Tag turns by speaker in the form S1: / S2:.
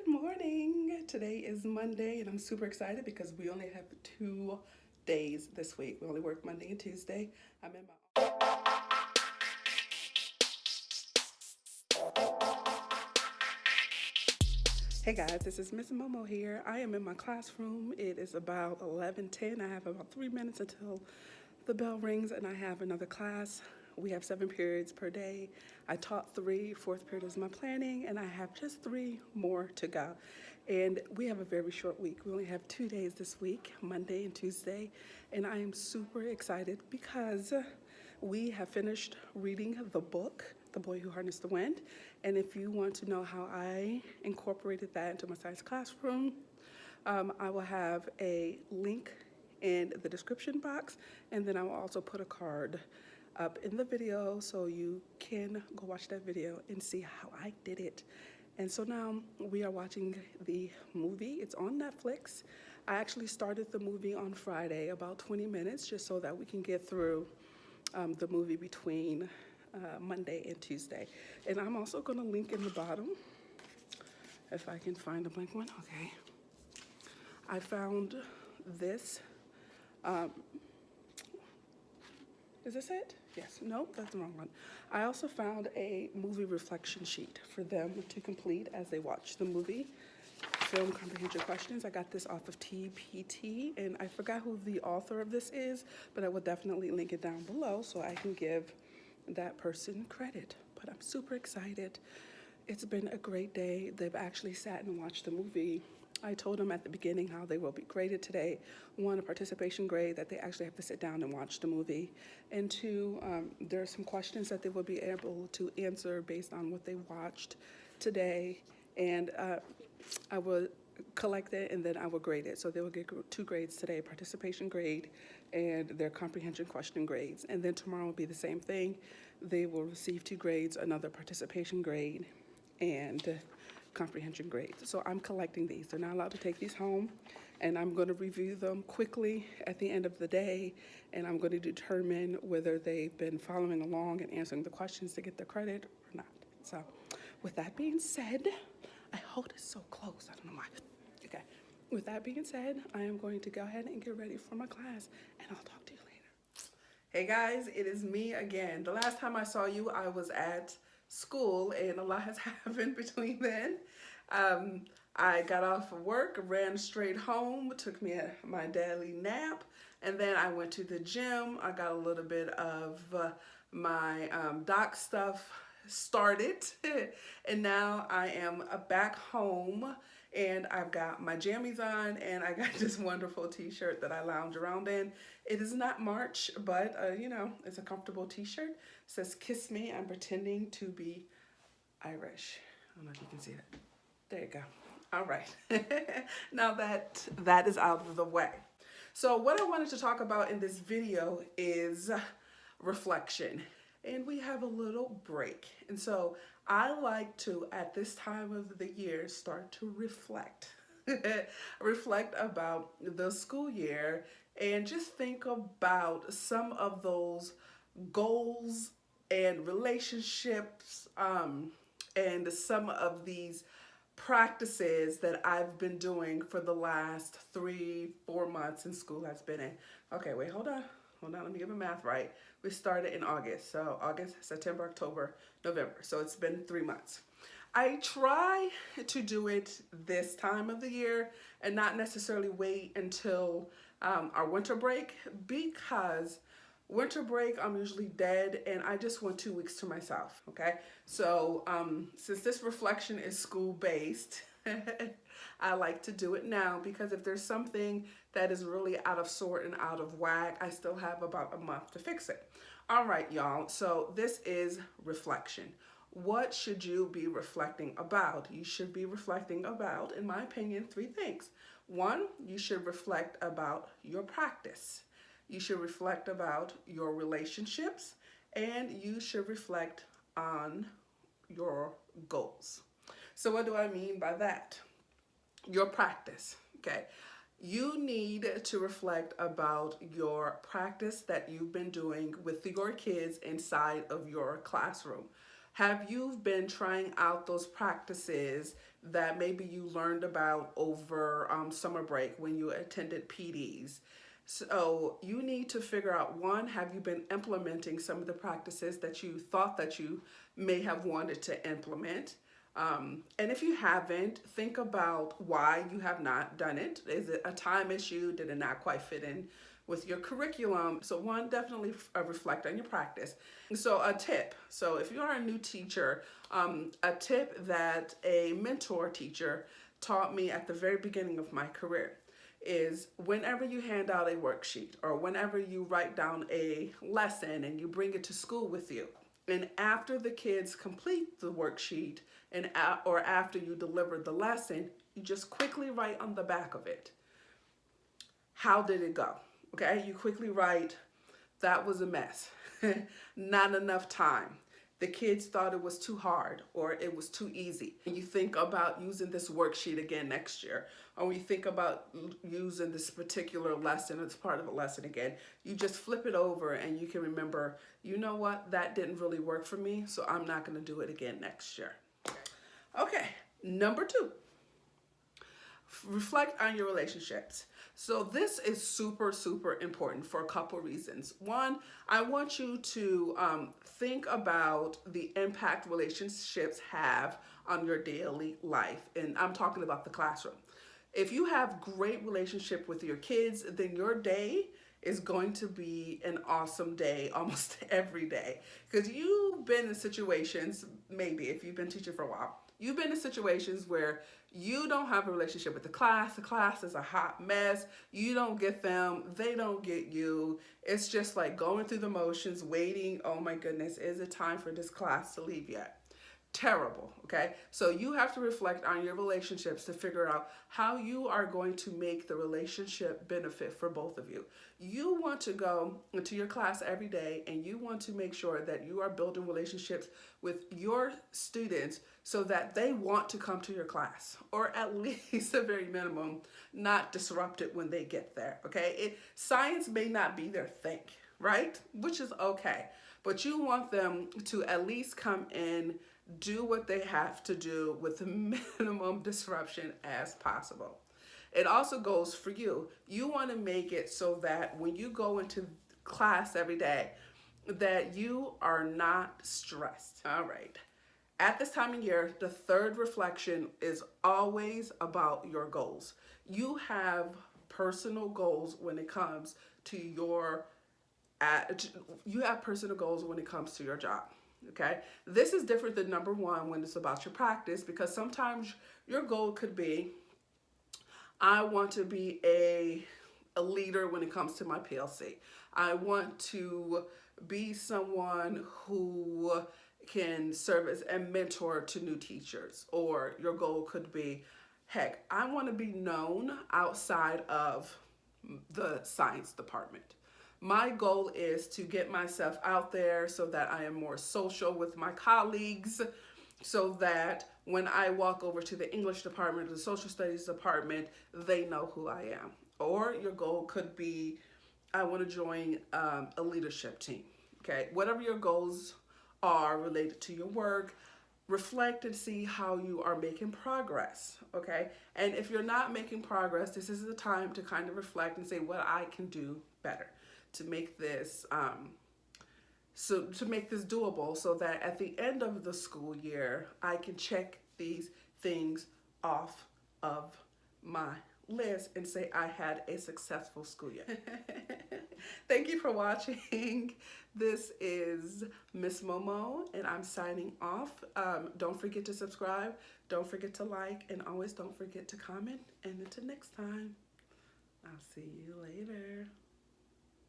S1: Good morning. Today is Monday and I'm super excited because we only have 2 days this week. We only work Monday and Tuesday. I'm in my Hey guys, this is Miss Momo here. I am in my classroom. It is about 11:10. I have about 3 minutes until the bell rings and I have another class. We have 7 periods per day. I taught 3. Fourth period is my planning, and I have just 3 more to go. And we have a very short week. We only have 2 days this week, Monday and Tuesday, and I am super excited because we have finished reading the book, The Boy Who Harnessed the Wind. And if you want to know how I incorporated that into my science classroom, I will have a link in the description box, and then I will also put a card up in the video so you can go watch that video and see how I did it. And so now we are watching the movie. It's on Netflix. I actually started the movie on Friday, about 20 minutes, just so that we can get through the movie between Monday and Tuesday. And I'm also going to link in the bottom, if I can find a blank one. Okay. I found this. Is this it? Yes. Nope, that's the wrong one. I also found a movie reflection sheet for them to complete as they watch the movie. Film comprehension questions. I got this off of TPT, and I forgot who the author of this is, but I will definitely link it down below so I can give that person credit. But I'm super excited. It's been a great day. They've actually sat and watched the movie. I told them at the beginning how they will be graded today. 1, a participation grade, that they actually have to sit down and watch the movie. And 2, there are some questions that they will be able to answer based on what they watched today. And I will collect it and then I will grade it. So they will get 2 grades today, participation grade and their comprehension question grades. And then tomorrow will be the same thing. They will receive 2 grades, another participation grade and comprehension grades. So I'm collecting these. They're not allowed to take these home, and I'm going to review them quickly at the end of the day, and I'm going to determine whether they've been following along and answering the questions to get the credit or not. So with that being said, I hold it so close. I don't know why. Okay. With that being said, I am going to go ahead and get ready for my class, and I'll talk to you later. Hey guys, it is me again. The last time I saw you, I was at school, and a lot has happened between then. I got off of work, ran straight home, took me my daily nap, and then I went to the gym. I got a little bit of my doc stuff started, and now I am back home, and I've got my jammies on, and I got this wonderful t-shirt that I lounge around in. It is not March, but you know, it's a comfortable t-shirt. It says "Kiss Me." I'm pretending to be Irish. I don't know if you can see that. There you go. All right. Now that is out of the way. So what I wanted to talk about in this video is reflection. And we have a little break. And so I like to, at this time of the year, start to reflect. Reflect about the school year and just think about some of those goals and relationships, and some of these practices that I've been doing for the last 3-4 months in school has been in. Okay, wait, hold on, let me get my math right. We started in August, so August, September, October, November. So it's been 3 months. I try to do it this time of the year and not necessarily wait until our winter break, because winter break, I'm usually dead and I just want 2 weeks to myself, okay? So since this reflection is school-based, I like to do it now, because if there's something that is really out of sort and out of whack, I still have about a month to fix it. All right, y'all, so this is reflection. What should you be reflecting about? You should be reflecting about, in my opinion, 3 things. 1, you should reflect about your practice. You should reflect about your relationships, and you should reflect on your goals. So what do I mean by that? Your practice, okay? You need to reflect about your practice that you've been doing with your kids inside of your classroom. Have you been trying out those practices that maybe you learned about over summer break when you attended PDs? So you need to figure out, one, have you been implementing some of the practices that you thought that you may have wanted to implement? And if you haven't, think about why you have not done it. Is it a time issue? Did it not quite fit in with your curriculum? So one, definitely reflect on your practice. So a tip. So if you are a new teacher, a tip that a mentor teacher taught me at the very beginning of my career is whenever you hand out a worksheet or whenever you write down a lesson and you bring it to school with you, and after the kids complete the worksheet and or after you deliver the lesson, you just quickly write on the back of it, how did it go? Okay, you quickly write, that was a mess, not enough time. The kids thought it was too hard or it was too easy. And you think about using this worksheet again next year, or when you think about using this particular lesson as part of a lesson again, you just flip it over and you can remember, you know what, that didn't really work for me, so I'm not going to do it again next year. Okay, number 2. Reflect on your relationships. So this is super, super important for a couple reasons. One, I want you to think about the impact relationships have on your daily life. And I'm talking about the classroom. If you have great relationship with your kids, then your day is going to be an awesome day almost every day. Because you've been in situations, maybe if you've been teaching for a while, you've been in situations where you don't have a relationship with the class is a hot mess, you don't get them, they don't get you, it's just like going through the motions, waiting, oh my goodness, is it time for this class to leave yet? Terrible, okay? So you have to reflect on your relationships to figure out how you are going to make the relationship benefit for both of you. You want to go into your class every day and you want to make sure that you are building relationships with your students so that they want to come to your class, or at least a very minimum, not disrupted when they get there, okay? Science may not be their thing, right? Which is okay, but you want them to at least come in, do what they have to do with the minimum disruption as possible. It also goes for you. You want to make it so that when you go into class every day, that you are not stressed. All right. At this time of year, the third reflection is always about your goals. You have personal goals when it comes to your personal goals when it comes to your job. Okay, this is different than number 1 when it's about your practice, because sometimes your goal could be, I want to be a leader when it comes to my PLC. I want to be someone who can serve as a mentor to new teachers. Or your goal could be, heck, I want to be known outside of the science department. My goal is to get myself out there so that I am more social with my colleagues, so that when I walk over to the English department or the social studies department, they know who I am. Or your goal could be, I want to join a leadership team. Okay, whatever your goals are related to your work, reflect and see how you are making progress, okay? And if you're not making progress, this is the time to kind of reflect and say what I can do better to make this doable, so that at the end of the school year, I can check these things off of my list and say I had a successful school year. Thank you for watching. This is Miss Momo, and I'm signing off. Don't forget to subscribe, don't forget to like, and always don't forget to comment. And until next time, I'll see you later.